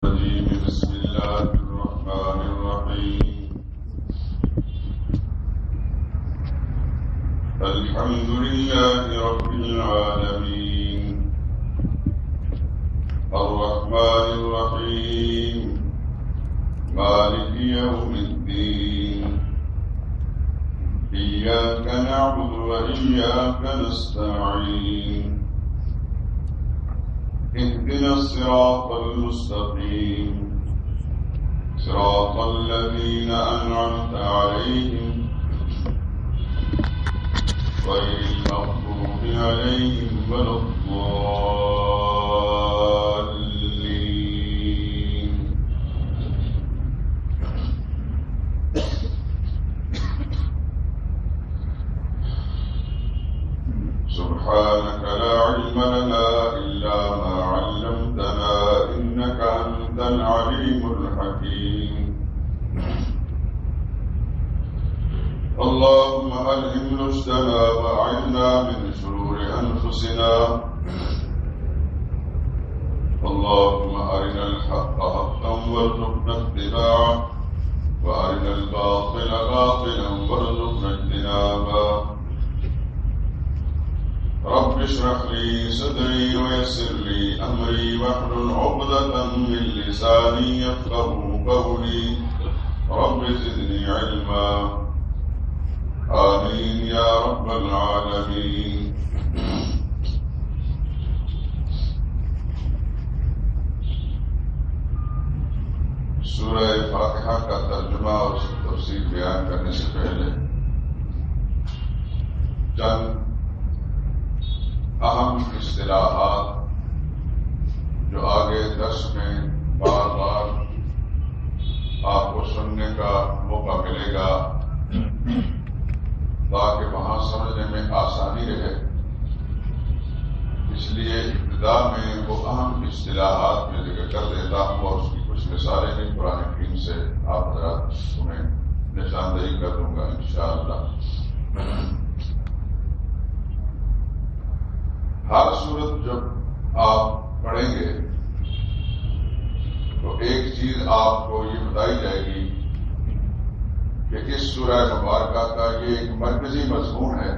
بسم الله الرحمن الرحيم الحمد لله رب العالمين الرحمن الرحيم مالك يوم الدين إياك نعبد وإياك نستعين اهدنا الصراط المستقيم صراط الذين أنعمت عليهم غير المغضوب عليهم ولا الضالين سبحانك لا علم لنا إلا ما علمتنا إنك أنت العليم الحكيم اللهم ألهم رشدنا وأعذنا من شرور أنفسنا اللهم أرنا الحق حقا وارزقنا اتباعه وأرنا الباطل باطلا وارزقنا اجتنابه رب اشرح لي صدري ويسر لي أمري واحلل عقدة من لساني يفقهوا قولي رب زدني علما آمين يا رب العالمين سورہ فاتحہ کا ترجمہ اور اس کی تفسیر بیان کرنے سے پہلے چند اہم اصطلاحات جو آگے درس میں بار بار آپ کو سننے کا موقع ملے گا تاکہ وہاں سمجھنے میں آسانی رہے، اس لیے ابتدا میں وہ اہم اصطلاحات میں ذکر کر دیتا ہوں اور اس کی کچھ مثالیں بھی قرآن کریم سے آپ حضرات میں نشاندہی کر دوں گا انشاءاللہ۔ ہر صورت جب آپ پڑھیں گے تو ایک چیز آپ کو یہ بتائی جائے گی کہ اس سورہ مبارکہ کا یہ ایک مرکزی مضمون ہے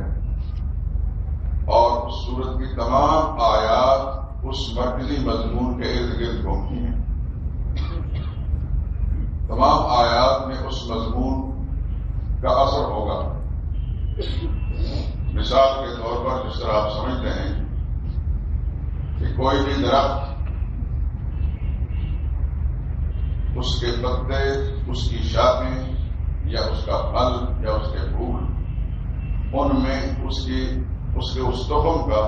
اور اس سورت کی تمام آیات اس مرکزی مضمون کے ارد گرد گھومتی ہیں۔ تمام آیات میں اس مضمون کا اثر ہوگا۔ مثال کے طور پر جس طرح آپ سمجھتے ہیں کہ کوئی بھی درخت، اس کے پتے، اس کی شاخیں یا اس کا پھل یا اس کے پھول، ان میں اس کے تخم کا،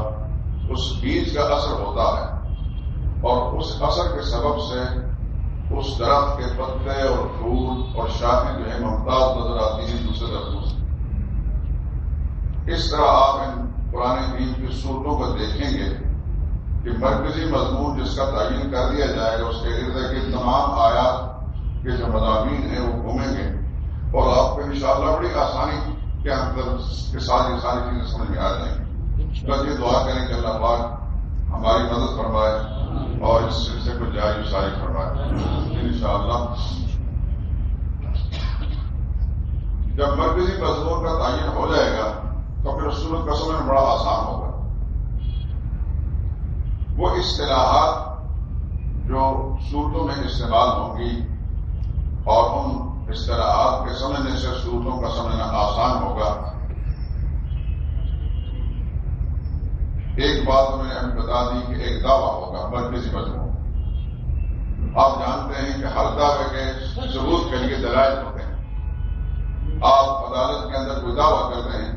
اس بیج کا اثر ہوتا ہے اور اس اثر کے سبب سے اس درخت کے پتے اور پھول اور شاخیں جو ہیں ممتاز نظر آتی ہیں دوسرے درختوں سے۔ اس طرح آپ ان قرآن کریم کی صورتوں کو دیکھیں گے کہ مرکزی مضمون جس کا تعین کر دیا جائے گا اس کے ارد گرد تمام آیات کے جو مضامین ہیں وہ گھومیں گے اور آپ کو انشاءاللہ بڑی آسانی کے اندر کے ساتھ یہ ساری چیزیں سمجھ میں آ جائیں گی۔ بس یہ دعا کریں کہ اللہ پاک ہماری مدد فرمائے اور اس سلسلے کو جاری ساری فرمائے انشاءاللہ۔ جب مرکزی مضمون کا تعین ہو جائے گا تو پھر صورت کا سمجھنا بڑا آسان ہوگا۔ وہ اصطلاحات جو صورتوں میں استعمال ہوں گی اور ان اصطلاحات کے سمجھنے سے صورتوں کا سمجھنا آسان ہوگا۔ ایک بات میں نے ہمیں بتا دی کہ ایک دعویٰ ہوگا مرکزی مضمون۔ آپ جانتے ہیں کہ ہر دعوے کے ثبوت کے لیے دلائل ہوتے ہیں۔ آپ عدالت کے اندر کوئی دعویٰ کرتے ہیں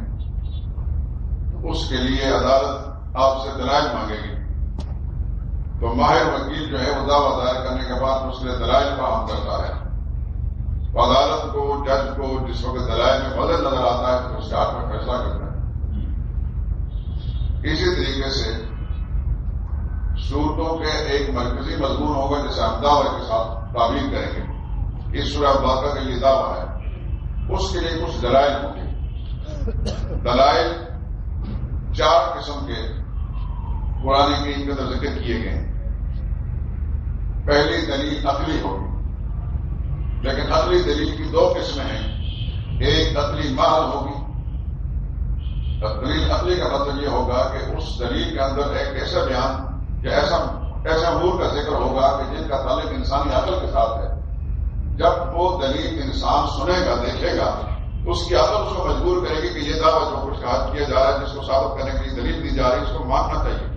تو اس کے لیے عدالت آپ سے دلائل مانگے گی، تو ماہر وکیل جو ہے وہ دعویٰ دائر کرنے کے بعد اس لیے دلائل فراہم کرتا ہے۔ عدالت کو، جج کو جس وقت دلائل میں بدل نظر آتا ہے تو اس کے ہاتھ میں فیصلہ کرتا ہے۔ اسی طریقے سے صورتوں کے ایک مرکزی مضمون ہوگا جسے ہم دعوے کے ساتھ تعبیر کریں گے۔ اس سورہ مبارکہ کا یہ دعویٰ ہے، اس کے لیے کچھ دلائل ہوں گے۔ دلائل 4 قسم کے قرآن کریم کے اندر ذکر کیے گئے ہیں۔ پہلی دلیل عقلی ہوگی، لیکن عقلی دلیل کی دو قسمیں ہیں، ایک عقلی محض ہوگی۔ دلیل عقلی کا مطلب یہ ہوگا کہ اس دلیل کے اندر ایک ایسا بیان یا ایسا امور کا ذکر ہوگا کہ جن کا تعلق انسانی عقل کے ساتھ ہے۔ جب وہ دلیل انسان سنے گا، دیکھے گا، تو اس کی عقل اس کو مجبور کرے گی کہ یہ دعویٰ جو کچھ کیا جا رہا ہے، جس کو ثابت کرنے کے لیے دلیل دی جا رہی ہے، اس کو ماننا چاہیے۔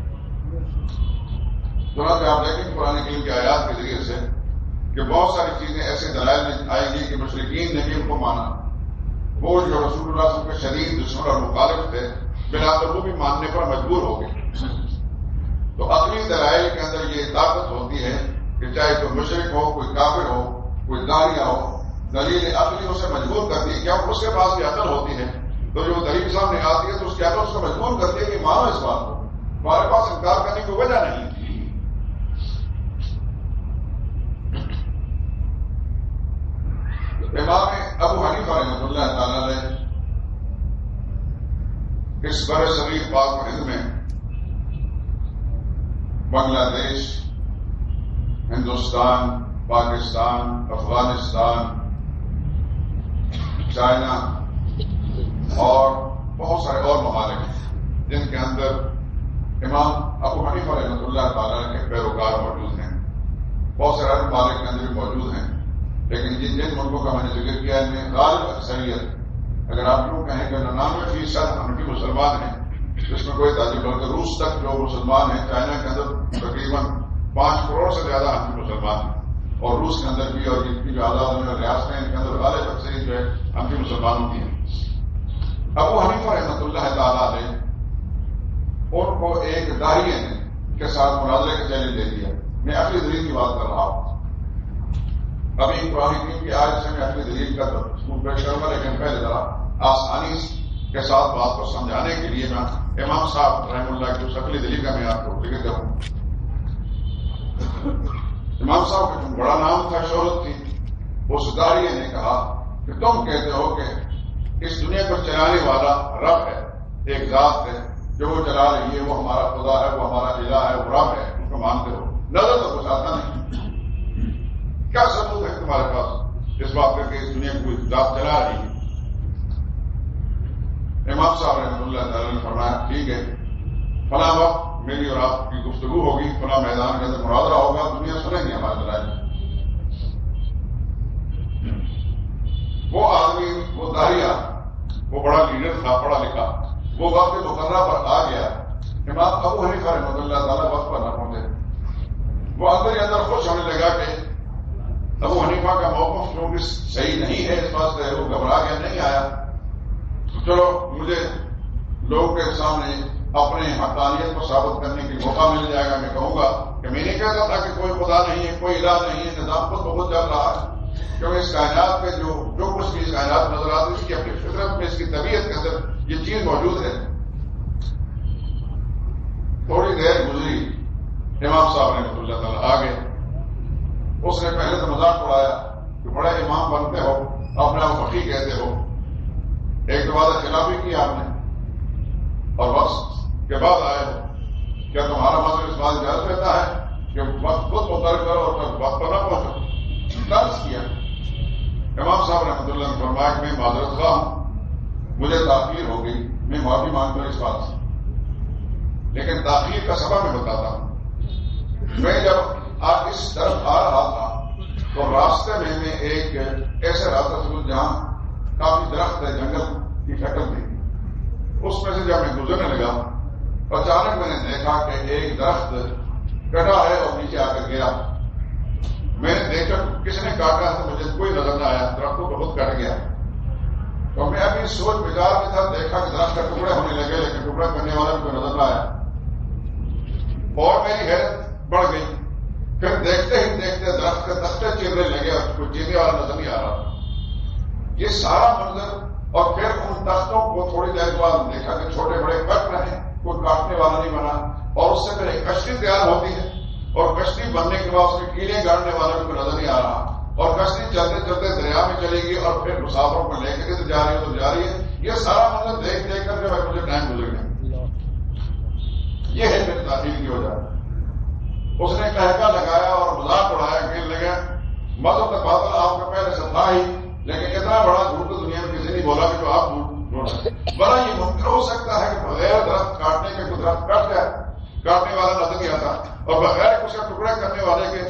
چنانچہ آپ دیکھیں قرآن کریم کی آیات کے ذریعے سے کہ بہت ساری چیزیں ایسے دلائل میں آئیں گی کہ مشرکین نے بھی ان کو مانا۔ وہ جو رسول اللہ صلی اللہ علیہ وسلم کے شدید دشمن اور مخالف تھے، بنا کر وہ بھی ماننے پر مجبور ہو گئے۔ تو عقلی دلائل کے اندر یہ طاقت ہوتی ہے کہ چاہے کوئی مشرک ہو، کوئی کافر ہو، کوئی داریہ ہو، دلیل عقلی اسے مجبور کرتی ہے، کیا اس کے پاس بھی عقل ہوتی ہے، تو جو دلیل سامنے آتی ہے تو اس کی عقل اس کو مجبور کرتی ہے کہ مانو اس بات کو، ہمارے پاس انکار کرنے کی وجہ نہیں۔ امام ابو حنیفہ رحمۃ اللہ تعالی نے اس بر صغیر پاک و ہند میں بنگلہ دیش، ہندوستان، پاکستان، افغانستان، چائنا اور بہت سارے اور ممالک ہیں جن کے اندر امام ابو حنیفہ رحمۃ اللہ تعالی کے پیروکار موجود ہیں۔ بہت سارے ممالک کے اندر بھی موجود ہیں، لیکن جن ملکوں کا میں نے ذکر کیا ان میں غالب اکثریت، اگر آپ یوں کہیں کہ 99% حنفی مسلمان ہیں، جس میں کوئی تعجب، بلکہ روس تک جو مسلمان ہیں، چائنا کے اندر تقریباً 5 کروڑ سے زیادہ حنفی مسلمان ہیں، اور روس کے اندر بھی، اور جن کی جو آزاد ہونے والی ریاستیں ان کے اندر غالب اکثریت جو ہے حنفی مسلمانوں کی ہیں۔ ابو حنیفہ رحمۃ اللہ تعالیٰ نے ان کو ایک داہیے کے ساتھ مناظرے کا چیلنج دے دیا۔ میں اپنی دلیل کی بات کر رہا ہوں، ابھی قرآن کریم کی آیت سے میں اپنی دلیل کا تصور پیش کروں گا، لیکن پہلے ذرا آسانی کے ساتھ بات کو سمجھانے کے لیے میں امام صاحب رحم اللہ کی اس اپنی دلیل کا میں آپ کو ذکر کروں۔ امام صاحب کا جو بڑا نام تھا، شہرت تھی، اس داریے نے کہا کہ تم کہتے ہو کہ اس دنیا کو چلانے والا رب ہے، ایک ذات ہے جو وہ چلا رہی ہے، وہ ہمارا خدا ہے، وہ ہمارا الہ ہے، وہ رب ہے، اس کو مانتے ہو، نظر تو کچھ آتا نہیں، کیا ثبوت ہے تمہارے پاس اس بات کا کہ اس دنیا کو ذات چلا رہی ہے؟ امام صاحب رحمۃ اللہ تعالیٰ نے فرمایا ٹھیک ہے، فلاں وقت میری اور آپ کی گفتگو ہوگی، فلاں میدان کے اندر مناظرہ ہوگا، دنیا سنیں گے ہمارے دلائل۔ وہ آدمی، وہ داہیہ، وہ بڑا لیڈر تھا، پڑھا لکھا، وہ وقت مقررہ پر آ گیا۔ امام ابو حنیفہ رحمۃ اللہ تعالیٰ وقت پر نہ پہنچے۔ وہ اندر ہی اندر خوش ہونے لگا کہ ابو حنیفہ کا موقف کیونکہ صحیح نہیں ہے، اس بات سے وہ گھبرا گیا، نہیں آیا۔ چلو مجھے لوگوں کے سامنے اپنے حقانیت کو ثابت کرنے کی موقع مل جائے گا، میں کہوں گا کہ میں نہیں کہتا تھا کہ کوئی خدا نہیں ہے، کوئی الہ نہیں ہے، نظام خود بہت چل رہا ہے، کیونکہ اس کائنات میں جو کچھ بھی اس کائنات نظر آتی ہے، اس کی اپنی فطرت میں، اس کی طبیعت کے اندر یہ چیز موجود ہے۔ تھوڑی دیر گزری، امام صاحب رحمۃ اللہ تعالیٰ آ گئے۔ اس نے پہلے تو مذاق اڑایا کہ بڑے امام بنتے ہو، اپنے آپ فقیہ کہتے ہو، ایک دو وعدہ خلافی کی آپ نے، اور وقت کے بعد آئے ہو، کیا تمہارا مذہب اس بات اجازت دیتا ہے کہ وقت خود مقرر کرو اور وقت پر نہ پہنچو؟ طرز کیا۔ امام صاحب رحمۃ اللہ نے فرمایا کہ میں معذرت خواہ ہوں، مجھے تاخیر ہو گئی، میں معافی مانگتا ہوں اس بات سے، لیکن تاخیر کا سبب میں بتاتا ہوں۔ میں جب آپ اس طرف آ رہا تھا تو راستے میں ایک ایسے راستہ سے جہاں کافی درخت ہے، جنگل کی شکل تھی، اس میں سے جب میں گزرنے لگا، اچانک میں نے دیکھا کہ ایک درخت کٹا ہے اور نیچے آ کر گیا۔ میں نے دیکھا کس نے کاٹا تو مجھے کوئی نظر نہ آیا، درخت تو بہت کٹ گیا۔ تو میں ابھی سوچ بچار میں تھا، دیکھا کہ درخت کا ٹکڑے ہونے لگے، لیکن ٹکڑا کرنے والا بھی کوئی نظر نہ آیا، اور میری حیرت بڑھ گئی۔ پھر دیکھتے ہی دیکھتے درخت کے تختے چیرنے لگے اور کوئی چیرنے والا نظر نہیں آ رہا۔ یہ سارا منظر، اور پھر ان تختوں کو تھوڑی دیر بعد دیکھا کہ چھوٹے بڑے کٹ رہے، کوئی کاٹنے والا نہیں بنا، اور اس سے پھر ایک کشتی تیار ہوتی ہے، اور کشتی بننے کے بعد اس میں کیلیں گاڑنے والا بھی کوئی نظر نہیں آ رہا، اور کشتی چلتے چلتے دریا میں چلے گی اور پھر مسافروں کو لے کے جا رہی ہے تو جا رہی ہے۔ یہ سارا منظر دیکھ دیکھ کر جو ہے مجھے ٹائم گزر گیا۔ یہ ہے میری تاخیر کی وجہ۔ اس نے کہکا لگایا اور مذاق اڑایا، کہنے لگا مذہب تو باطل آپ کا پہلے سے تھا ہی، لیکن اتنا بڑا جھوٹ تو دنیا میں کسی نہیں بولا کہ جو آپ جھوٹ بڑا یہ ممکن ہو سکتا ہے کہ بغیر درخت کاٹنے کے کوئی درخت کٹ جائے، کاٹنے والا نظر نہیں آتا، اور بغیر اس کا ٹکڑے کرنے والے کے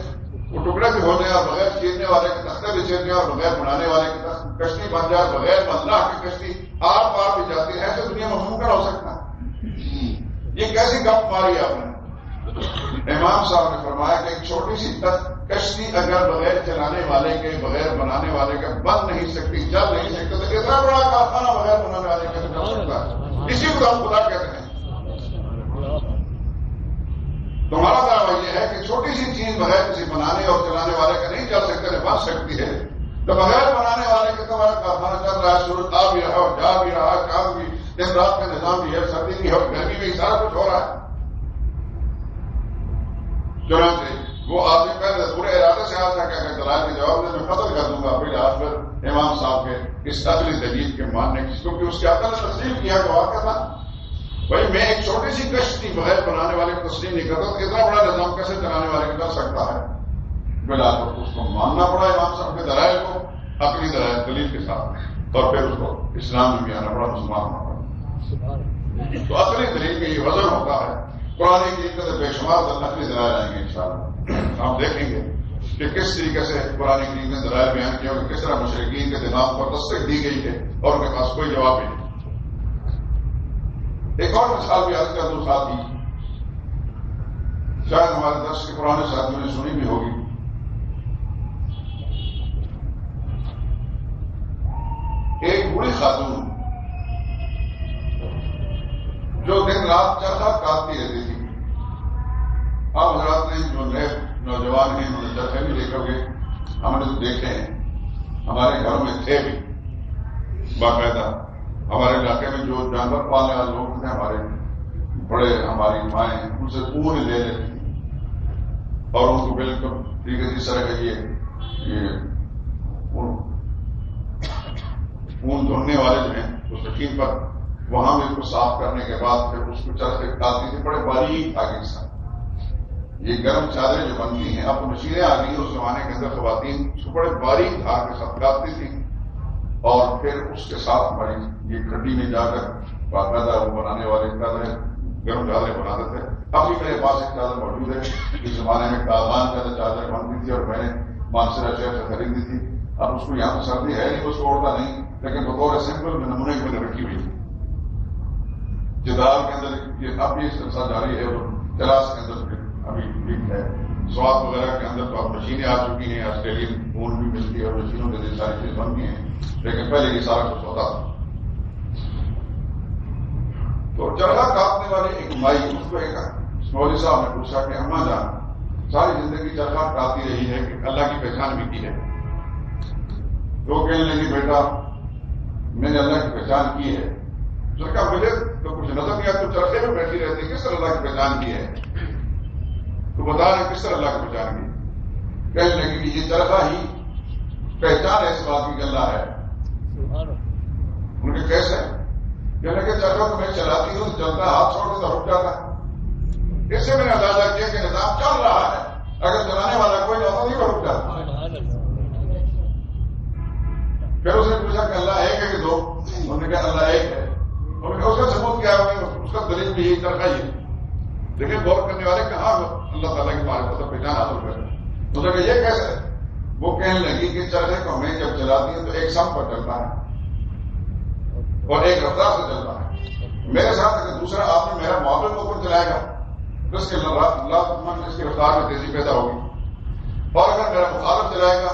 وہ ٹکڑے بھی ہو جائے، اور بغیر چیرنے والے کے تختے بھی چیر جائے، اور بغیر بنانے والے کی کشتی بن جائے، بغیر اللہ کی کشتی آر پار بھی جاتی ہے، ایسے دنیا میں ممکن ہو سکتا ہے؟ یہ کیسی گپ ماری آپ نے؟ امام صاحب نے فرمایا کہ ایک چھوٹی سی کشتی اگر بغیر چلانے والے کے، بغیر بنانے والے کے بن نہیں سکتی، چل نہیں سکتی، تو اتنا بڑا کارخانہ بغیر بنانے والے کے چل سکتا ہے؟ اسی کو ہم خدا کہتے ہیں۔ تمہارا دعویٰ یہ ہے کہ چھوٹی سی چیز بغیر کسی بنانے اور چلانے والے کا نہیں چل سکتے، نہیں بن سکتی ہے، تو بغیر بنانے والے کے تمہارا کارخانہ چل رہا ہے، سورج آ بھی رہا ہے اور جا بھی رہا ہے، کام بھی، دن رات کا نظام بھی ہے، سردی بھی ہے اور گرمی بھی، سارا کچھ ہو رہا ہے۔ چنانچہ وہ آدمی پہلے پورے ارادے سے آتا ہے کہ اگر دلائل کے جواب میں قتل کر دوں گا، پھر آج پھر امام صاحب کے اس اصلی دلیل کے ماننے کی، کیونکہ اس کے عقل نے تسلیم کیا کہ واقعہ تھا بھائی میں ایک چھوٹی سی کشتی بغیر بنانے والے کو تسلیم نہیں کرتا، تو اتنا بڑا نظام کیسے چلانے والے کو کر سکتا ہے؟ بلا تو اس کو ماننا پڑا امام صاحب کے دلائل کو، عقلی دلائل دلیل کے ساتھ، اور پھر اس کو اسلام میں بھی آنا پڑا، مسلمان ہونا پڑا۔ تو عقلی دلیل کا یہ وزن ہوتا ہے۔ قرآن کی بے شمار عقلی دلائل آئیں گے انشاءاللہ، ہم دیکھیں گے کہ کس طریقے سے قرآن کریم نے دلائل بیان کیا اور کس طرح مشرکین کے دماغ پر تصدیق دی گئی ہے اور ان کے پاس کوئی جواب نہیں۔ ایک اور مثال بھی عرض کر دوں ساتھی، شاید ہمارے درس کے پرانے ساتھیوں نے سنی بھی ہوگی۔ ایک بوڑھی خاتون جو دن رات چرخا کاٹتی رہتی تھی، آپ حضرات نے جو نئے نوجوان ہیں انہوں نے چرخے بھی دیکھو گے، ہم نے تو دیکھے ہیں، ہمارے گھروں میں تھے بھی باقاعدہ۔ ہمارے علاقے میں جو جانور پالنے والے لوگ تھے، ہمارے بڑے، ہماری مائیں ان سے اون لے لیتی تھی اور ان کو بالکل ٹھیک ہے جس طرح کا یہ اون دھونے والے جو ہیں اس مشین پر، وہاں میں اس کو صاف کرنے کے بعد پھر اس کو چرخے کاٹتی تھی، بڑے باریک دھاگے کے ساتھ۔ یہ گرم چادریں جو بنتی ہیں، اب مشینیں آ گئی، اس زمانے کے اندر خواتین اس کو بڑے باریک دھاگے کے ساتھ کاٹتی تھی، اور پھر اس کے ساتھ ہماری یہ کھڈی میں جا کر باقاعدہ وہ بنانے والے چادریں، گرم چادریں بناتے تھے۔ ابھی میرے پاس ایک چادر موجود ہے، اس زمانے میں کاغان کا چادر بنتی تھی اور میں نے مانسرا شہر سے خریدی تھی۔ اب اس کو یہاں تو سردی ہے نہیں، اس کو اوڑھتا نہیں، لیکن بطور سمپل میں نمونے کے میں رکھی ہوئی تھی جدار کے اندر۔ یہ اب بھی سلسلہ جاری ہے، اور کلاس کے اندر ابھی ٹھیک ہے۔ سواد وغیرہ کے اندر تو اب مشینیں آ چکی ہیں، آسٹریلین اون بھی ملتی ہے اور مشینوں کے ذریعے ساری چیز بنتی ہیں، لیکن پہلے یہ سارا کچھ ہوتا تھا۔ تو چرخا کاٹنے والے ایک مائی، اس کو ایک مولوی صاحب نے پوچھا کہ اماں جان ساری زندگی چرخا کاٹتی رہی ہے کہ اللہ کی پہچان بھی کی ہے؟ تو کہنے لگی بیٹا میں نے اللہ کی پہچان کی ہے۔ چرخا ملے تو کچھ نظر نہیں آتا، تو چرخے میں بیٹھی رہتی، کس طرح اللہ کی پہچان کی ہے؟ تو بتا رہے کس طرح اللہ کی پہچان کی؟ کہنے لگی کہ یہ چرخا ہی پہچان ہے اس بات کی کہ اللہ ہے۔ ان کے کیسے؟ کہنے لگے چرخا تو میں چلاتی ہوں، چلتا ہاتھ چھوڑ کے تو رک جاتا ہے، اس سے میں نے اندازہ کیا کہ نظام چل رہا ہے، اگر چلانے والا کوئی نہ ہو نہیں وہ رک جاتا۔ پھر اس نے پوچھا کہ اللہ ایک ہے کہ دو؟ انہوں نے کہا اللہ ایک ہے۔ انہوں نے کہا اس کا ثبوت کیا ہے؟ اس کا دلیل بھی یہی چرخا ہی ہے۔ لیکن غور کرنے والے کہاں اللہ تعالیٰ کی معرفت اور پہچان حاصل کرے؟ انہوں نے کہا یہ کیسے ہے؟ وہ کہنے لگی کہ چرخے کو میں جب چلاتی ہوں تو ایک سم پر چلتا ہے اور ایک رفتار سے چلتا ہے۔ میرے ساتھ اگر دوسرا آدمی میرا معاملے کو اوپر چلائے گا تو اس کے اس کی رفتار میں تیزی پیدا ہوگی، اور اگر میرا مخالف چلائے گا،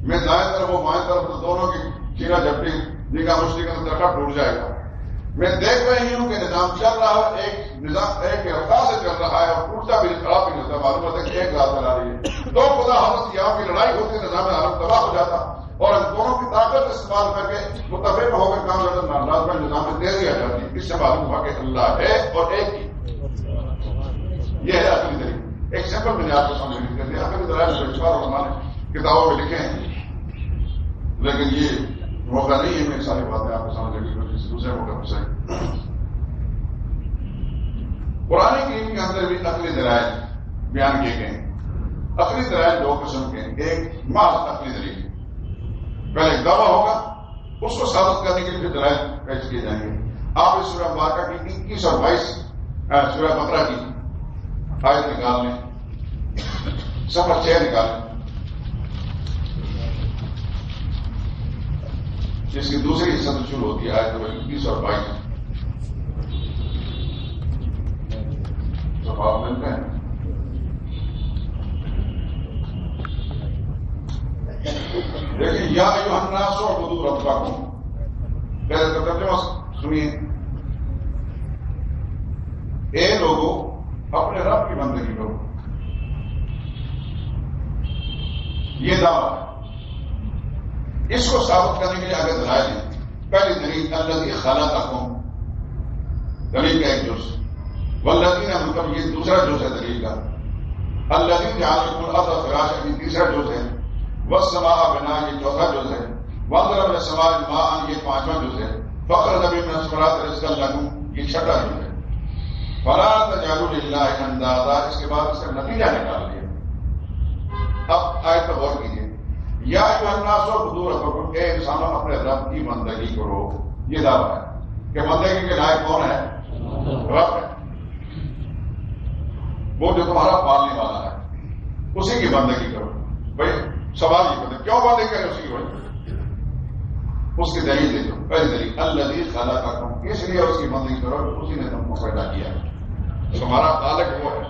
میں دائیں طرف وہ بائیں طرف، تو دونوں کی چیرا جھپٹی نگاہ مشتی کا درخت ٹوٹ جائے گا۔ میں دیکھ رہی ہوں کہ نظام چل رہا ہے، ایک نظام ایک رفتار سے چل رہا ہے اور ٹوٹتا بھی خراب بھی نہیں ہوتا، معلوم ہوتا ہے کہ ایک رات چلا رہی ہے۔ تو خدا حافظ یہاں کی لڑائی ہوتی، نظام عالم تباہ ہو جاتا، اور ان دونوں کی طاقت استعمال کر کے متفق ہو کر کام کرتا، ناراض میں نظام میں تیزی آ جاتی ہے۔ اس سے معلوم ہوا کہ اللہ ہے اور ایک ہی۔ یہ ہے اصلی طریقہ۔ ایک سمپل میں نے آپ کو سمجھنے کے لیے اپنے دلائل بشمار علماء نے کتابوں میں لکھے ہیں، لیکن یہ موقع نہیں ہے میں ساری باتیں آپ کو سمجھنے کی، کسی دوسرے موقع پر صحیح۔ قرآن کریم کے اندر بھی عقلی دلائل بیان کیے گئے ہیں۔ عقلی دلائل دو قسم کے ہیں، ایک محض عقلی دلیل، پہلے ایک دعویٰ ہوگا، اس کو ثابت کرنے کے لیے دلائل پیش کیے جائیں گے۔ آپ اس سورہ مبارکہ کی 21 اور 22 سورہ بقرہ کی آیت نکال لیں، صفحہ 6 نکال لیں، جس کی دوسری حصہ سے شروع ہوتی ہے آیت نمبر 21 اور 22۔ صفحہ ملتے ہیں، دیکھیں، یا ایھا الناس اعبدوا ربکم، پہلے تو ترجمہ سنیے، اے لوگوں اپنے رب کی بندگی کرو، یہ دعویٰ ہے۔ اس کو ثابت کرنے کے لیے آگے دلائل ہیں۔ پہلی دلیل الذی خلقکم، دلیل کا ایک جز، والذین مطلب یہ دوسرا جز ہے دلیل کا، الذی جعل لکم الارض فراشا یہ تیسرا جز ہے، والسماء بناء یہ چوتھا جز ہے، وانزل من السماء ماء یہ پانچواں جز ہے، فاخرج به من الثمرات رزقا لکم یہ چھٹا جز ہے، فلا تجعلوا للہ اندادا، اس کے بعد اس کا نتیجہ نکال لیا۔ اب آیت پر غور کیجیے، یا ایھا الناس اعبدوا ربکم، اے انسانوں اپنے رب کی بندگی کرو، یہ دعویٰ ہے کہ بندگی کے لائق کون ہے؟ رب ہے، وہ جو تمہارا پالنے والا ہے، اسی کی بندگی کرو۔ بھائی سوال یہ کرتے کیوں بندگی کرے اسی کی بندگی؟ اس کی دلیل دیکھو، پہلی دلیل الذی خلقکم، اس لیے اس کی بندگی کرو اسی نے تم کو پیدا کیا ہے، تمہارا خالق وہ ہے،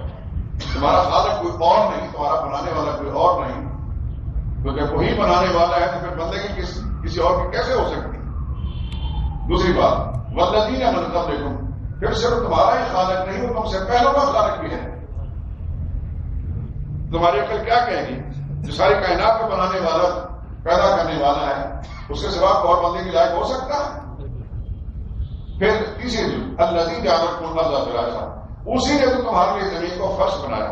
تمہارا خالق کوئی اور نہیں، تمہارا بنانے والا کوئی اور نہیں، تو جب وہی بنانے والا ہے تو پھر بندگی کسی اور کی کیسے ہو سکتی؟ دوسری بات والذین من قبلکم، پھر صرف تمہارا ہی خالق نہیں، وہ تم سے پہلوں کا خالق بھی ہے۔ تمہاری عقل کیا کہے گی؟ جو ساری کائنات کو بنانے والا، پیدا کرنے والا ہے، اس کے سوا اور بندے کی لائق ہو سکتا ہے؟ پھر تیسری جو الذی جعل لکم الارض فراشا، اسی نے تو تمہارے لیے زمین کو فرش بنایا،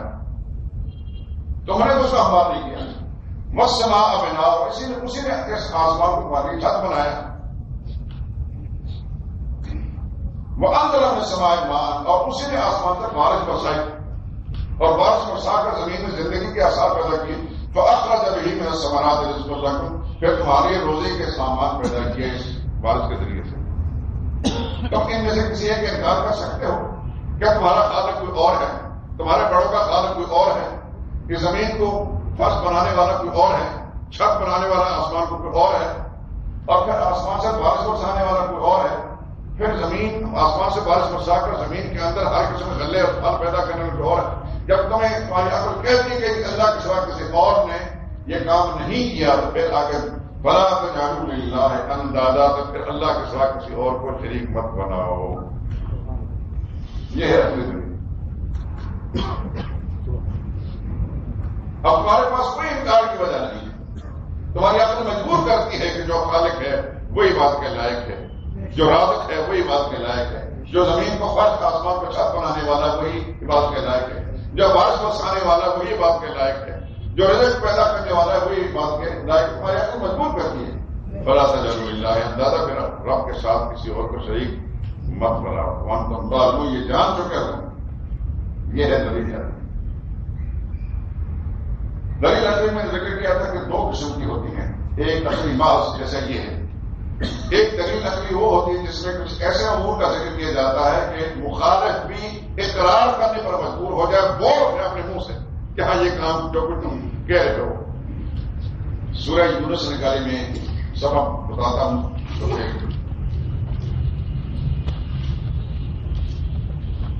تم نے تو اس کا ہموار نہیں کیا، والسماء بناء، اسی نے اس آسمان کو تمہارے لیے چھت بنایا، وانزل من السماء ماء، اور اسی نے آسمان تک بارش برسائی، اور بارش برسا کر زمین میں زندگی کے آثار پیدا کیے، فاخرج به من الثمرات رزقا لکم، پھر تمہارے روزے کے سامان پیدا کیے اس بارش کے ذریعے سے۔ تم ان میں سے کسی ایک انکار کر سکتے ہو؟ کیا تمہارا خالق کوئی اور ہے؟ تمہارے بڑوں کا خالق کوئی اور ہے؟ کہ زمین کو فرش بنانے والا کوئی اور ہے، چھت بنانے والا آسمان کو کوئی اور ہے، اور پھر آسمان سے بارش برسانے والا کوئی اور ہے، پھر زمین آسمان سے بارش برسا کر زمین کے اندر ہر قسم کے غلے اور پھل پیدا کرنے والا کوئی اور ہے۔ جب تمہیں تمہاری عقل کہتی ہے کہ اللہ کے سوا کسی اور نے یہ کام نہیں کیا، تو پھر آگے فلا تجعلوا للہ اندادا، تو پھر اللہ کے سوا کسی اور کو شریک مت بناؤ۔ یہ ہے اصلی دلیل۔ اب تمہارے پاس کوئی انکار کی وجہ نہیں ہے، تمہاری عقل مجبور کرتی ہے کہ جو خالق ہے وہی بات کے لائق ہے، جو رازق ہے وہی بات کے لائق ہے، جو زمین کو فرش آسمان کو چھت بنانے والا وہی بات کے لائق ہے، جو بارش برسانے والا وہی بات کے لائق ہے، جو رزق پیدا کرنے والا ہے وہی بات کے لائق، تمہاری عقل مجبور کرتی ہے۔ فلا تجعلوا للہ اندادا، پھر رب کے ساتھ کسی اور کو شریک مت بناؤ، وانتم تعلمون، یہ جان چکے ہو۔ یہ ہے دلیل۔ دلیل اصلی میں ذکر کیا تھا کہ دو قسم کی ہوتی ہیں، ایک عقلی محض جیسا یہ ہے، ایک دلیل عقلی وہ ہوتی ہے جس میں کچھ ایسے امور کا ذکر کیا جاتا ہے کہ مخالف بھی اقرار کرنے پر مجبور ہو جائے، بول اٹھے اپنے منہ سے کہ ہاں یہ کام جو کچھ تم کہہ رہے ہو۔ سورہ یونس نکالی میں سبب بتاتا ہوں،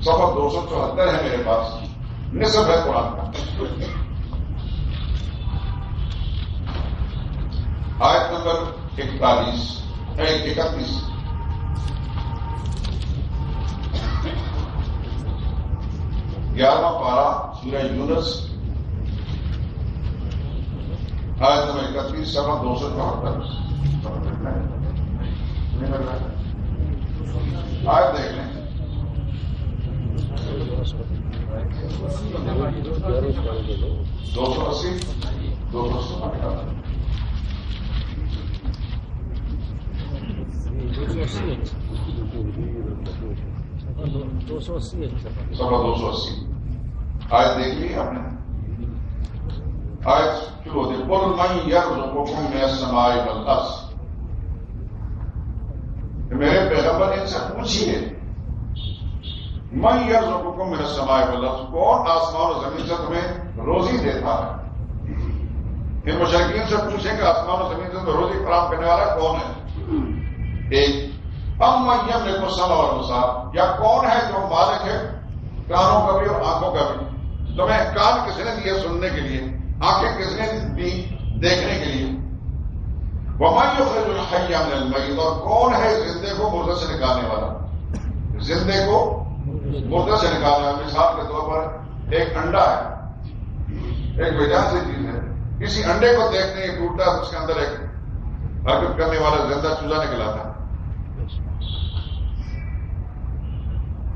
صفحہ 274 ہے میرے پاس، نصف ہے قرآن کا، آیت نمبر 31 11واں پارہ سورہ یونس، آیت نمبر 31 صفحہ 274۔ آیت دیکھ لیں، 280 280 آیت دیکھ لی آپ نے؟ آیت شروع ہوتی قل من یرزقکم من السماء والارض، میرے پیغمبر ان سے پوچھیے من یرزقکم من السماء والارض، کون آسمان و زمین سے تمہیں روزی دیتا ہے؟ ان مشرکین سے پوچھیں کہ آسمان و زمین سے روزی فراہم کرنے والا کون ہے؟ ایک ام من یملک السمع والابصار، یا کون ہے جو مالک ہے کانوں کا بھی اور آنکھوں کا بھی؟ تمہیں کان کس نے دیے سننے کے لیے، آنکھیں کس نے دی دیکھنے کے لیے؟ وَمَن يُخْرِجُ الْحَيَّ مِنَ الْمَيِّتِ، اور کون ہے زندے کو مردے سے نکالنے والا؟ زندے کو مردے سے نکالنے والا، مثال کے طور پر ایک انڈا ہے، ایک بے جان سی چیز ہے، کسی انڈے کو دیکھنے ہی ٹوٹتا ہے، اس کے اندر ایک حرکت کرنے والا زندہ چوزا نکل آتا ہے۔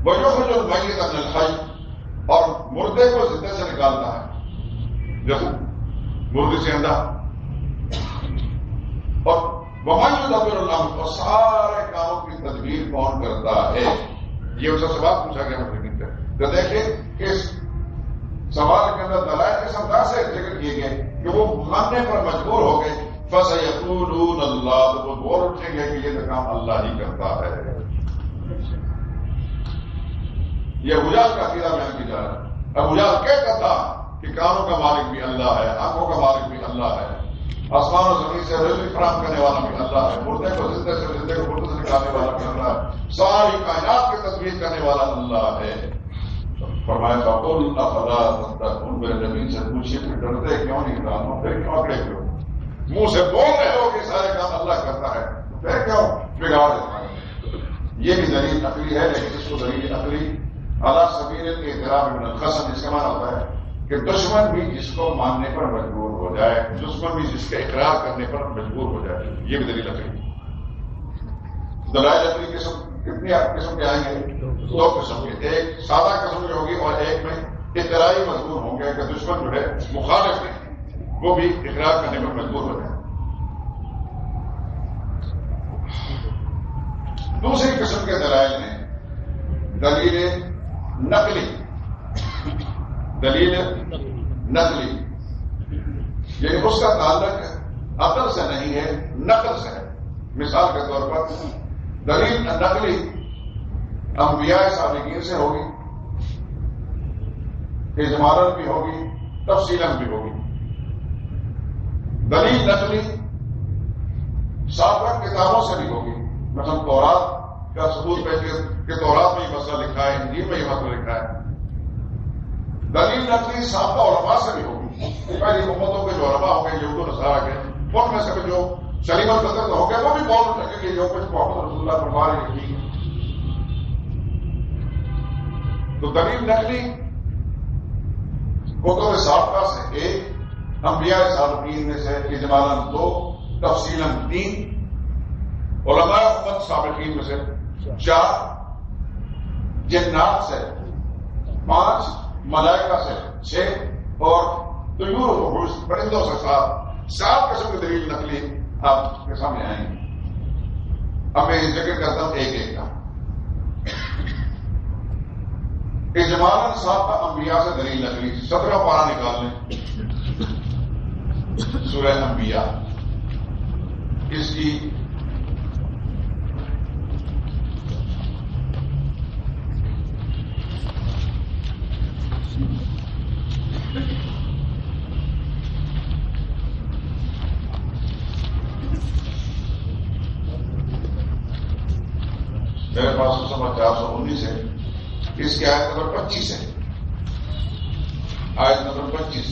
وَيُخْرِجُ الْمَيِّتَ مِنَ الْحَيِّ، اور مردے کو زندے سے نکالتا ہے، جیسے مردے سے انڈا۔ اور وَمَن يُدَبِّرُ الْأَمْرَ، اور سارے کاموں کی تدبیر کون کرتا ہے؟ یہ اس سے سوال پوچھا گیا مشرکین سے۔ تو دیکھیں اس سوال کے اندر دلائل کے سمجھا سے ذکر کیے گئے کہ وہ ماننے پر مجبور ہو گئے۔ فَسَيَقُولُونَ اللَّهُ، تو وہ بول اٹھیں گے کہ یہ کام اللہ ہی کرتا ہے۔ یہ ابو جہل کا عقیدہ بیان کی جا رہا ہے۔ ابو جہل کہتا تھا کہ کانوں کا مالک بھی اللہ ہے، آنکھوں کا مالک بھی اللہ ہے، آسمان و زمین سے رزق فراہم کرنے والا بھی اللہ ہے، مردے کو زندے سے زندے کو مردے سے نکالنے والا بھی اللہ ہے، ساری کائنات کی تدبیر کرنے والا اللہ ہے۔ فرمایا فَقُلْ أَفَلَا تَتَّقُونَ، میرے نبی سے پوچھیے کہ ڈرتے کیوں نہیں ڈرو، پھر کیوں اکڑے ہوئے ہو؟ منہ سے بول رہے ہو کہ سارے کام اللہ کرتا ہے، پھر کیوں بگاڑ دیتا ہے؟ یہ بھی دلیل عقلی ہے، لیکن اس کو دلیل عقلی علی سبیل الاعتراف من الخصم، اس کا معنی ہوتا ہے کہ دشمن بھی جس کو ماننے پر مجبور ہو جائے، دشمن بھی جس کے اقرار کرنے پر مجبور ہو جائے، یہ بھی دلیل عقلی۔ دلائل عقلی قسم کتنی قسم کے آئیں گے؟ دو قسم کے، ایک سادہ قسم کی ہوگی اور ایک میں اقراری مجبور ہوں گے کہ دشمن جو ہے مخالف ہے وہ بھی اقرار کرنے پر مجبور ہو جائے۔ دوسری قسم کے دلائل میں دلیل نقلی، دلیل نقلی یعنی اس کا تعلق عقل سے نہیں ہے، نقل سے ہے۔ مثال کے طور پر دلیل نقلی انبیاء سابقین سے ہوگی، اجمالاً بھی ہوگی، تفصیلاً بھی ہوگی۔ دلیل نقلی سابق کتابوں سے بھی ہوگی، مثلا تورات کا ثبوت پیش کہ تورات میں یہ مسئلہ لکھا ہے، انجیل میں یہ مسئلہ لکھا ہے۔ دلیل نقلی سابقہ علماء سے بھی ہوگی، پہلی امتوں کے جو علماء ہوں گے، یہود و نصارہ کے، ان میں سے جو سلیم الفطرت ہوں گے وہ بھی بول اٹھیں گے کہ جو کچھ محمد رسول اللہ فرما رہے ہیں۔ تو دلیل نقلی کتب سابقہ سے ایک، انبیاء سابقین میں سے اجمالاً دو، تفصیلاً تین، علماء امت سابقین میں سے چار، جنات سے پانچ، ملائکہ سے چھ، اور طیور و وحوش پرندوں سے سات قسم کی دلیل نقلی آپ کے سامنے آئیں گے۔ اب میں ذکر کرتا ہوں ایک ایک کا۔ اجمالاً سابقہ انبیاء سے دلیل نقلی 17 پارہ نکال لیں سورہ انبیاء، اس کی میرے پاس اس نمبر 419 ہے، اس کی آیت نمبر 25 ہے، آیت نمبر 25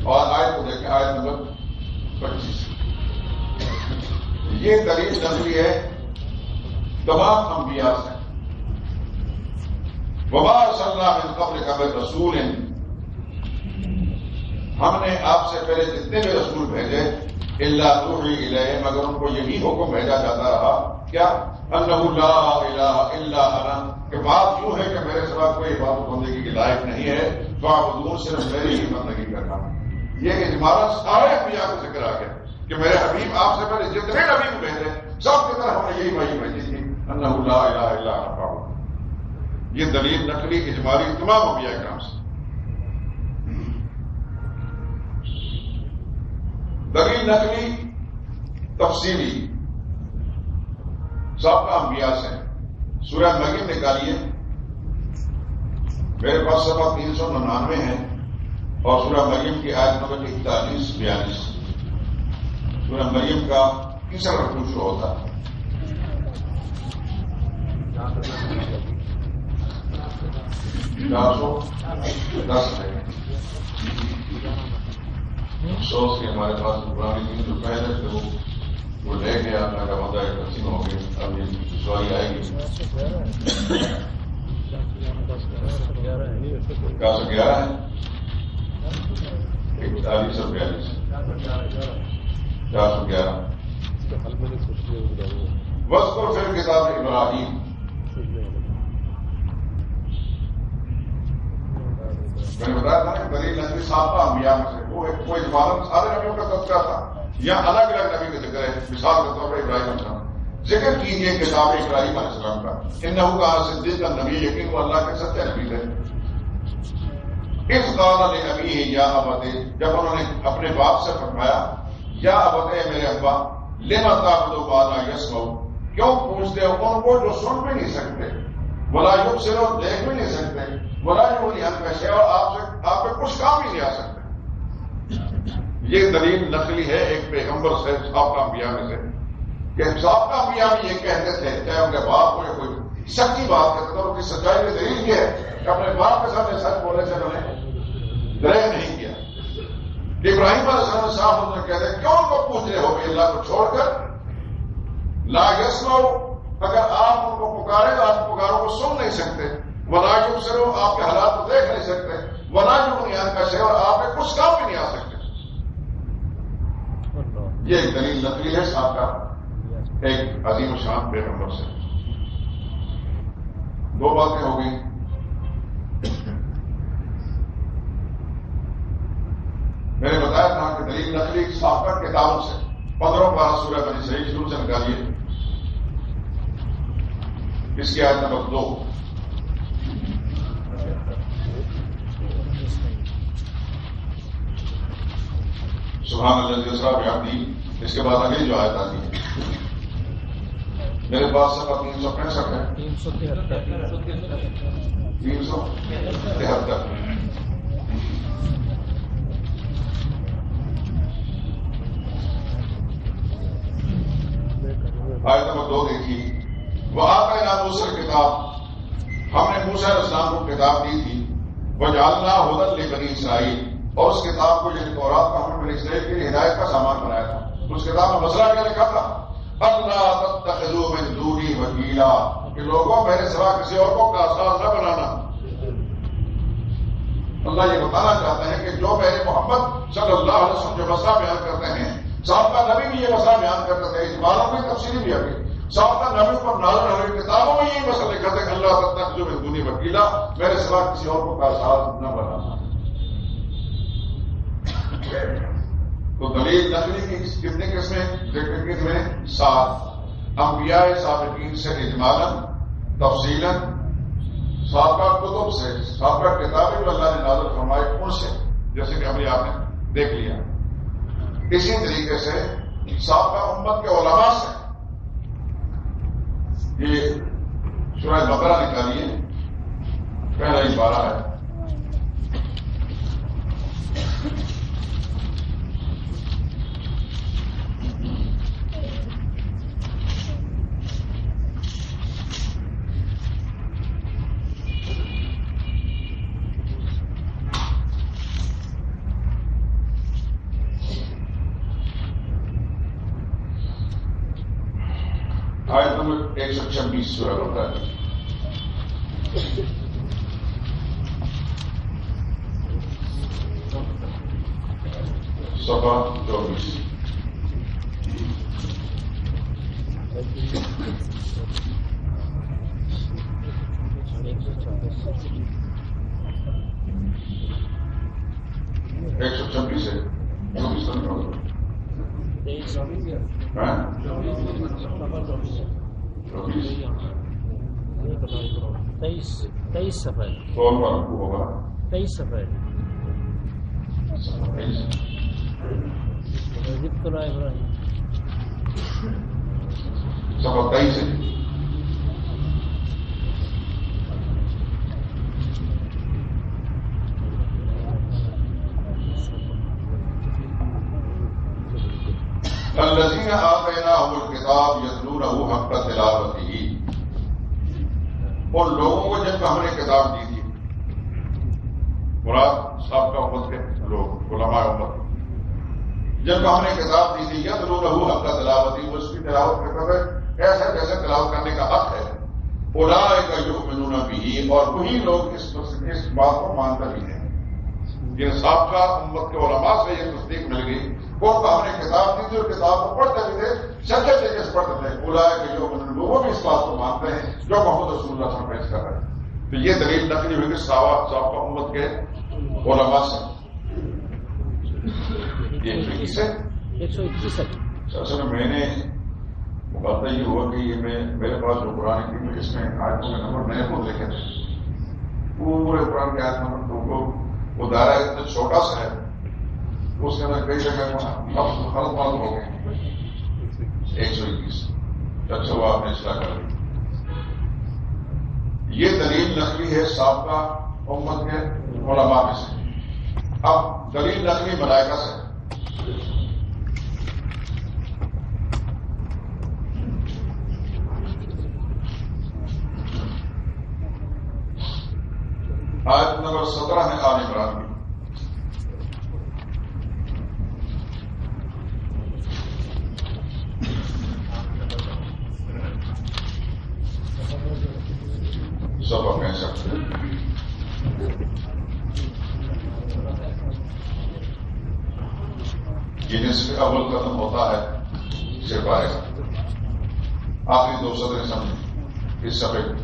اور آیت کو دیکھیں، آیت نمبر 25۔ یہ دلیل نقلی ہے تمام انبیاء سے۔ وما ارسلنا من قبلک من رسول، ہم نے آپ سے پہلے جتنے بھی رسول بھیجے، الا نوحی الیہ، مگر ان کو یہی حکم بھیجا جاتا رہا کیا؟ انہ لا الہ الا انا، کہ بات یوں ہے کہ میرے سوا کوئی عبادت بندگی کی لائق نہیں ہے، فاعبدون، صرف میری ہی بندگی کرنا۔ یہ اجمالاً سارے انبیاء کا ذکر آ گیا کہ میرے حبیب آپ سے پہلے جتنے نبی بھیجے سب کی طرف ہم نے یہی وحی بھیجی تھی، انہ لا الہ الا انا فاعبدون۔ یہ دلیل نقلی اجمالی تمام انبیاء کرام سے۔ دلیل نقلی تفصیلی سابقہ انبیاء سے۔ سورہ مریم نکالیے، میرے پاس صفحہ 399 ہے، اور سورہ مریم کی آیت نمبر 41-42۔ سورہ مریم کا تیسرا رکوع شروع ہوتا ہے۔ 410 ہے۔ افسوس کہ ہمارے پاس پرانی دن جو پہلے تھے وہ لے گیا، اللہ کا وعدہ تقسیم ہو گئی، اب یہ سواری آئے گی۔ 411 ہے، 41 اور 42۔ 411 واذکر فی الکتاب ابراہیم۔ میں نے بتایا تھا کہ دلیل نقلی سابقہ انبیاء میں سے وہ اجمالاً سارے نبیوں کا تذکرہ تھا، یا الگ الگ نبی کا ذکر ہے۔ مثال کے طور پر ابراہیم علیہ السلام ذکر کیجیے کتاب ابراہیم علیہ السلام کا، انہ کان صدیقا نبی، یقین وہ اللہ کے سچے نبی تھے۔ اذ قال لابیہ یا ابت، جب انہوں نے اپنے باپ سے فرمایا یا ابت، میرے ابا، لما تعبد ما لا یسمع، کیوں پوچھتے ہو ان کو جو سن بھی نہیں سکتے، ولا یبصر، دیکھ بھی نہیں سکتے، ولا یغنی عنک شیئا، اور آپ پہ کچھ کام ہی نہیں آ سکتے۔ یہ دلیل نقلی ہے ایک پیغمبر سے، سابقہ انبیاء میں سے، کہ سابقہ انبیاء بھی یہ کہتے تھے، چاہے ان کے باپ کو یا کوئی سچی بات کہتے تھے، ان کی سچائی کی دلیل یہ ہے کہ اپنے باپ کے سامنے سچ بولنے سے انہوں نے گریز نہیں کیا۔ ابراہیم علیہ السلام صاحب نے کہتے ہیں کیوں ان کو پوچھ رہے ہو کہ اللہ کو چھوڑ کر؟ لا یسمع، اگر آپ ان کو پکارے تو آپ پکاروں کو سن نہیں سکتے، ولا یبصر، آپ کے حالات کو دیکھ نہیں سکتے، ولا یغنی عنک شیئا، اور آپ پہ کچھ کام بھی نہیں آ سکتے۔ یہ ایک دلیل نقلی ہے سابقہ ایک عظیم الشان پیغمبر سے۔ دو باتیں ہو گئی۔ میں نے بتایا تھا کہ دلیل نقلی سابقہ کتابوں سے 15 پارہ سورہ بنی اسرائیل شروع سے نکالیے، اس کی آیت نمبر 2۔ سبحان الذی اسریٰ بعبدہ، اس کے بعد اگلی جو آیت آتی ہے میرے پاس صفحہ 365 ہے، 373۔ آیت نمبر 2 دیکھیے، وَآتَيْنَا مُوسَىٰ الْکِتَابَ، ہم نے موسیٰ علیہ السلام کو کتاب دی تھی، وَجَعَلْنَا هُدًى لِبَنِي اسرائیل، اور اس کتاب کو یعنی تورات کو ہم نے بنی اسرائیل کے لیے ہدایت کا سامان بنایا تھا۔ اس کتاب میں مسئلہ کیا لکھا تھا؟ اللہ تتخذوا من دونی وکیلا، کہ لوگوں میرے سوا کسی اور کو کارساز نہ بنانا۔ اللہ یہ بتانا چاہتے ہیں کہ جو میرے محمد صلی اللہ علیہ وسلم جو مسئلہ بیان کرتے ہیں، سابقہ نبی بھی یہ مسئلہ بیان کرتے تھے، اس باروں میں تفصیلی بھی آگئی، سابقہ نبی پر نازل ہوئی کتابوں میں یہ مسئلہ لکھا تھا کہ اللہ تتخذوا من دونی وکیلا، میرے سوا کسی اور کو کارساز نہ بنانا۔ تو دلیل نقلی کی کتنے قسمیں ذکر کی میں 7، انبیاء سابقین سے اجمالاً، تفصیلاً، سابقہ کتب سے، سابقہ کتابیں جو اللہ نے نازل فرمائے ان سے، جیسے کہ ابھی آپ نے دیکھ لیا۔ اسی طریقے سے سابقہ امت کے علماء سے، یہ سورہ بقرہ نکالیے، پہلا ہی پارہ ہے، آیت نمبر 126 سورہ بقرہ ہے۔ صفحہ 24۔ ایک 126 ہے، 24 تو نہیں ہوگا۔ 23 صفحہ 23 صفحہ ذکر ابراہیم صفحہ 23 ہے. الذين آتيناهم الكتاب يتلونه حق تلاوته. اور لوگوں کو جب ہم نے کتاب دی تھی، مراد سابقہ امت کے لوگ، علماء امت، جب ہم نے کتاب دی تھی یتلونه حق تلاوته، وہ اس کی تلاوت کرتے ہوئے ایسا جیسے تلاوت کرنے کا حق ہے. اولئک یؤمنون به، اور وہی لوگ اس بات کو مانتے بھی ہیں. جن سابقہ امت کے علماء سے یہ تصدیق مل گئی، وہ ہم نے کتاب دی تھی اور کتاب کو پڑھتے بھی تھے، سچے طریقے سے پڑھتے تھے. اولئک یؤمنون، وہ بھی اس بات کو مانتے ہیں جو محمد رسول اللہ صلی اللہ علیہ وسلم پیش کر رہے ہیں. تو یہ دلیل نقلی ہوئی کہ سابقہ امت کے علماء سے. یہ 121 ہے. اصل میں نے بات یہ ہوا کہ یہ میرے پاس جو قرآن کی میں اس میں آیتوں کے نمبر میں نے خود لکھے تھے، پورے قرآن کے آیت نمبر تو وہ دائرہ اتنا چھوٹا سا ہے، اس کے اندر کئی جگہ غلط معلوم ہو گئے. 121. اچھا وہ آپ نے اصلاح کر لی. یہ دلیل نقلی ہے سابقہ امت کے علماء میں سے. اب دلیل نقلی ملائکہ سے. آیت نمبر 17 ہے آل عمران کی. سب کہہ سکتے یہ نصف اول ختم ہوتا ہے صرف آئے گا. آخری 2 صدریں سمجھیں اس صفحے کو.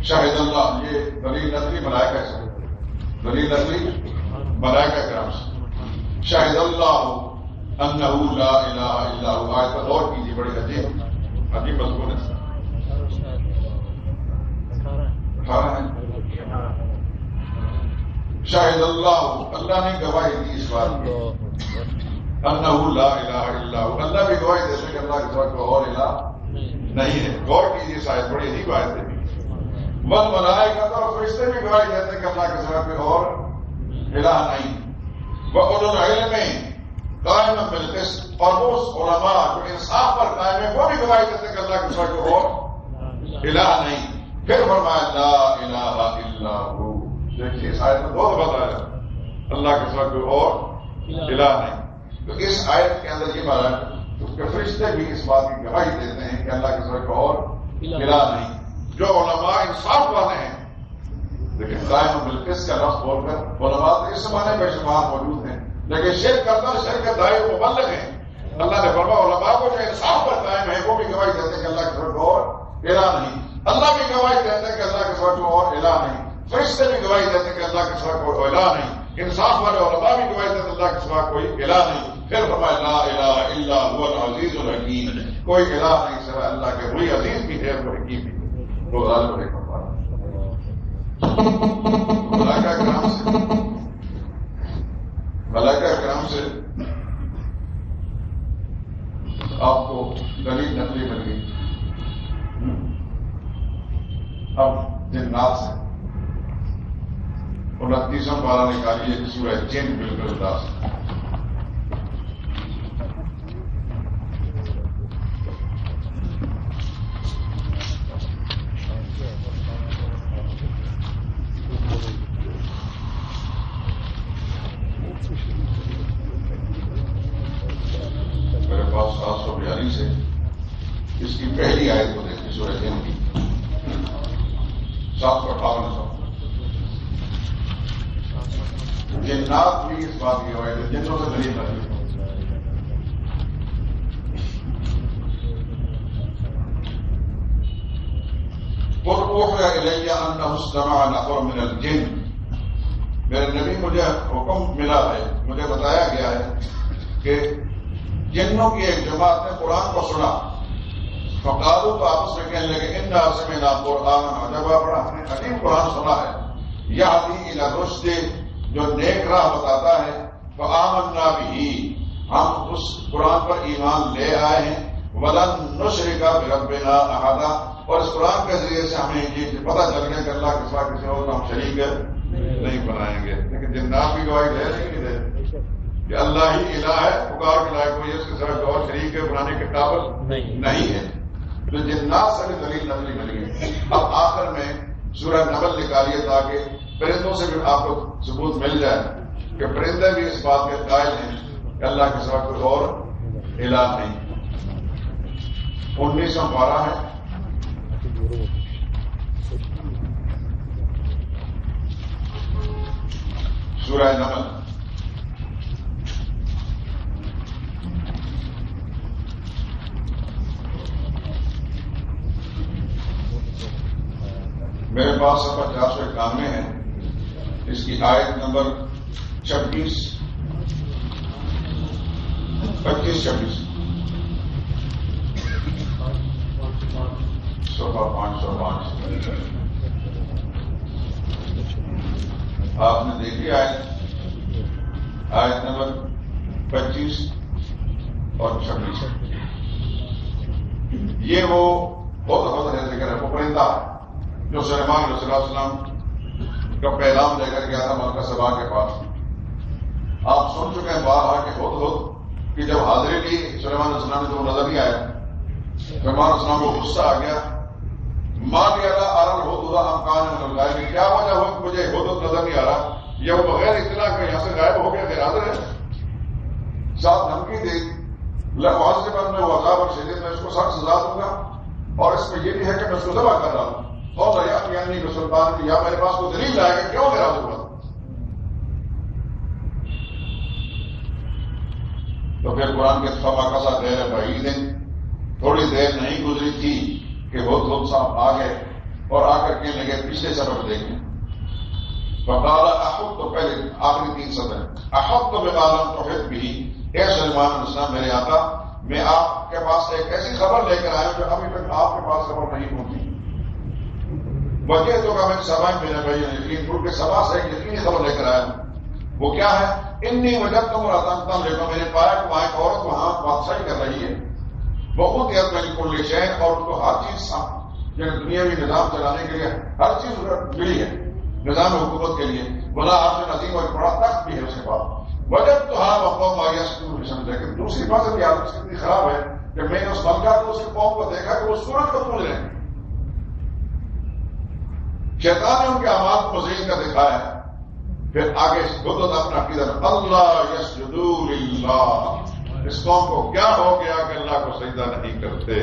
شاہد اللہ، یہ دلیل نقلی ملائکہ سے، دلیل نقلی ملائکہ کرام سے. شاہد اللہ انہ لا الہ الا هو. آیت پر غور کیجیے، بڑی عجیب مضمون ہے. 18 ہے. شاہد اللہ، اللہ نے گواہی دی اس بات کی انہ لا الہ الا هو. اللہ بھی گواہی دیتے کہ اللہ کے سوا کوئی اور الہ نہیں ہے. غور کیجیے، شاید بڑی عجیب آیت ہے. من ملائکہ، اور فرشتے بھی گواہی دیتے کہ اللہ کے سوا کوئی اور الہ نہیں. وَأُولُو الْعِلْمِ قائما بالقسط، اور وہ علماء جو انصاف پر قائم ہے وہ بھی گواہی دیتے کہ اللہ کے سوا کوئی اور الہ نہیں. پھر فرمایا لا الہ الا ہو. دیکھیے اس آیت میں 2 دفعہ بتایا اللہ کے سوا کوئی اور الہ نہیں. تو اس آیت کے اندر یہ بات ہے کہ فرشتے بھی اس بات کی گواہی دیتے ہیں کہ اللہ کے سوا کوئی اور الہ نہیں. جو علماء انصاف والے ہیں، لیکن قائم بالقسط کا لفظ بول کر علماء اس زمانے میں شمار موجود ہیں، لیکن شرک کرتا شرک کے داعی مبلغ ہیں. اللہ نے فرمایا علماء کو جو انصاف پر قائم ہے وہ بھی گواہی دیتے ہیں کہ اللہ کے سوا کوئی اور الہ نہیں. اللہ بھی گواہی دیتے ہیں کہ اللہ کے سوا کوئی اور الہ نہیں. فرشتے بھی گواہی دیتے ہیں کہ اللہ کے سوا کوئی الہ نہیں. انصاف والے علماء بھی گواہی دیتے ہیں اللہ کے سوا کوئی الہ نہیں. پھر فرمایا لا الہ الا هو العزیز الحکیم. کوئی الہ نہیں سوائے اللہ کے، وہی عزیز بھی ہے وہ حکیم بھی ہے. ملائکہ کرام سے آپ کو دلیل نقلی مل گئی. اب جنات سے 29واں پارہ نکالیے سورہ جن بالکل داس. میرے پاس 742 ہے. اس کی پہلی آیت کو دیکھیں سورہ جن کی 758. جنات بھی اس بات کی روایت ہے، جنوں سے دلیل نہیں. قل اوحی الی انہ استمع نفر من الجن. میرے نبی مجھے حکم ملا ہے، مجھے بتایا گیا ہے کہ جنوں کی ایک جماعت نے قرآن کو سنا. فقالو تو آپس میں کہنے لگے انا سمعنا قرآن عجبا، بڑا ہم نے عجیب قرآن سنا ہے، یہدی الی الرشد، جو نیک راہ بتاتا ہے، فآمنا بہ، ہم اس قرآن پر ایمان لے آئے ہیں، ولن نشرک بربنا احدا، اور اس قرآن کے ذریعے سے ہمیں یہ پتہ چل گیا کہ اللہ کے سوا کسی اور کو ہم شریک نہیں بنائیں گے۔ لیکن جنات بھی گواہی دے رہے نہیں دے کہ اللہ ہی الہ ہے، پکار کے لائق کوئی اس کے سوا اور شریک ہے بنانے کے قابل نہیں ہے۔ تو جنات سے بھی دلیل نقلی ملی ہے۔ اب آخر میں سورہ نمل نکالیے تاکہ پرندوں سے بھی آپ کو ثبوت مل جائے کہ پرندے بھی اس بات کے قائل ہیں کہ اللہ کے سوا کوئی اور الہ نہیں۔ 19واں پارہ ہے، سورہ نمل۔ میرے پاس صفحہ 491 ہے، اس کی آیت نمبر 26 25-26، صفحہ 505۔ آپ نے دیکھی آیت نمبر 25 اور 26۔ یہ وہ بہت ہے ذکر ہے، وہ پرندہ جو سلیمان علیہ السلام کا پیغام لے کر گیا تھا ملکہ سبا کے پاس۔ آپ سن چکے ہیں بارہا کہ خود کہ جب حاضری لی سلیمان علیہ السلام نے تو وہ نظر نہیں آیا، سلیمان علیہ السلام کو غصہ آ گیا، ماں بھی اللہ آرم ہو ہم کان میں کیا وجہ ہو کہ مجھے ہو نظر نہیں آ رہا، یا وہ بغیر اطلاع کے یہاں سے غائب ہو گیا، پھر حاضر ہے، ساتھ دھمکی دی لفاظ سے میں وہ عذاب اور شدید میں اس کو سخت سزا دوں گا، اور اس میں یہ بھی ہے کہ میں اس کو ذبح کر رہا ہوں، اور یعنی کہ سلطان کی یا میرے پاس کو دلیل لائے گا کیوں میرا ضرورت۔ تو پھر قرآن کے فما کسا دیر بعید، تھوڑی دیر نہیں گزری تھی کہ وہ صاحب آ گئے اور آ کر کہنے لگے پچھلے سبق دیکھیں، فقال احط، تو پہلے آخری 3 سطر احط تو بقالم توحید بھی، اے سلمان علیہ السلام میرے آقا، میں آپ کے پاس ایک ایسی خبر لے کر آیا جو ابھی تک آپ کے پاس خبر نہیں پہنچی۔ وجہ تو کا میں سبا میرا بھائی یقین پور کے سبا سے ایک یقینی خبر لے کر آیا ہوں، وہ کیا ہے؟ انی وجب تم راتم لیکن میں نے پایا کہ وہاں ایک عورت وہاں بادشاہی کر رہی ہے، بہت ہی میں کل شہر، اور اس کو ہر چیز دنیاوی نظام چلانے کے لیے ہر چیز ملی ہے نظام حکومت کے لیے، بلا عرش عظیم اور بڑا تخت بھی ہے اس کے پاس۔ وجب تو ہاں قوم آگیا سکون سمجھ، لیکن دوسری بات کی حالت کتنی خراب ہے کہ میں نے اس ملکہ کو اس کی قوم کو دیکھا کہ وہ سورج کو پوج رہے ہیں، شیطان نے ان کے اعمال کو مزید کا دکھایا ہے۔ پھر آگے خود اپنا عقیدہ اللہ یسجدوا للہ، اس قوم کو کیا ہو گیا کہ اللہ کو سجدہ نہیں کرتے؟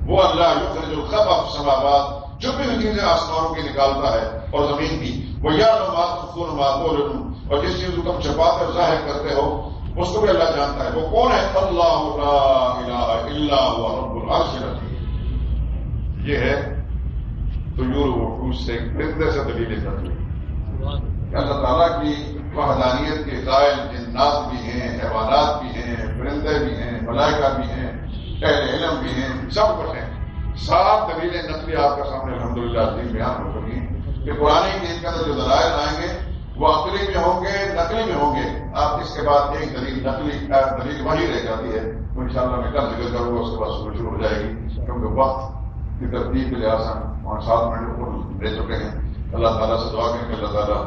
وہ اللہ یخرج الخبء فی السماوات، چھپی ہوئی چیزیں آسمانوں کی نکالتا ہے اور زمین کی، وہ یعلم ما تخفون وما تعلنون، اور جس چیز کو تم چھپاتے اور ظاہر کرتے ہو اس کو بھی اللہ جانتا ہے۔ وہ کون ہے؟ اللہ لا الہ الا هو رب العرش العظیم۔ یہ ہے طیور وحوش سے پرندے سے دلیل کرتے کہ اللہ تعالیٰ کی وحدانیت کے قائل جنات بھی ہیں، حیوانات بھی ہیں، پرندے بھی ہیں، ملائکہ بھی ہیں، اہل علم بھی ہیں، سب کچھ ہیں۔ 7 دلیلیں نقلی آپ کے سامنے الحمدللہ عظیم بیان ہو چکی ہیں کہ قرآن کے اندر جو دلائل آئیں گے وہ عقلی میں ہوں گے، نقلی میں ہوں گے۔ آپ اس کے بعد ایک دلیل نقلی دلیل وہی رہ جاتی ہے، وہ انشاءاللہ میں کل ذکر کروں گا، اس کے بعد شروع ہو جائے گی، کیونکہ وقت کی ترتیب کے لحاظ سے 7 منٹ کو دے چکے ہیں۔ اللہ تعالیٰ سے دعا کریں کہ اللہ تعالیٰ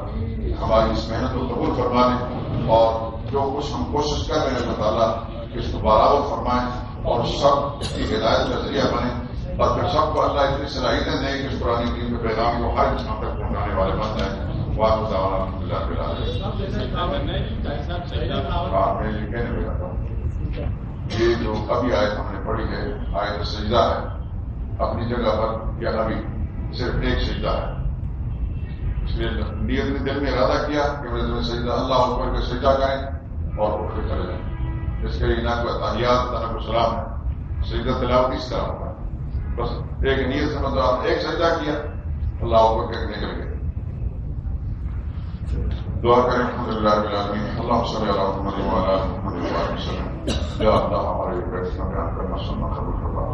ہماری اس محنت کو قبول فرما لیں، اور جو کچھ ہم کوشش کر رہے ہیں اللہ تعالیٰ کہ اس کو برابر فرمائیں اور سب کی ہدایت کا ذریعہ بنے، اور پھر سب کو اللہ اتنی صلاحیتیں دیں کہ اس پرانی دین کے پیغام کو ہر انسان تک پہنچانے والے بن جائیں۔ واقع دعوانا الحمدللہ رب العالمین۔ یہ جو ابھی آیت ہم نے پڑھی ہے آیت سجدہ ہے، اپنی جگہ پر یا ابھی صرف ایک سجدہ ہے، اس لیے نیت نے دل میں ارادہ کیا کہ میں تمہیں سجدہ اللہ اکبر کے سجدہ کریں اور اٹھ کے چلے جائیں۔ اس کے لیے نہ کوئی تحیات نہ کوئی سلام ہے، سجدہ تلاوت اس طرح ہوتا ہے، بس ایک نیت سے مطلب آپ ایک سجدہ کیا اللہ اکبر کے نکل گئے۔ دعا کریں الحمدللہ۔ للہ رب العالمین اللہم صلی علی محمد وعلی آل محمد وسلم. یا اللہ ہمارے بیٹھنا بیان کرنا سننا قبول فرما.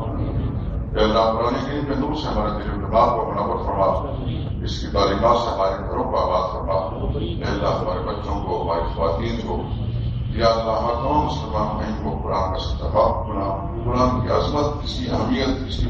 اے اللہ قرآن کریم کے نور سے ہمارے دل و دماغ کو منور فرما. اس کی تعلیمات سے ہمارے گھروں کو آباد فرما. اے اللہ ہمارے بچوں کو ہماری خواتین کو یا اللہ ہر تمام مسلمان بہن کو قرآن کا ثقافت بنا. قرآن کی عظمت، اس کی اہمیت، اس کی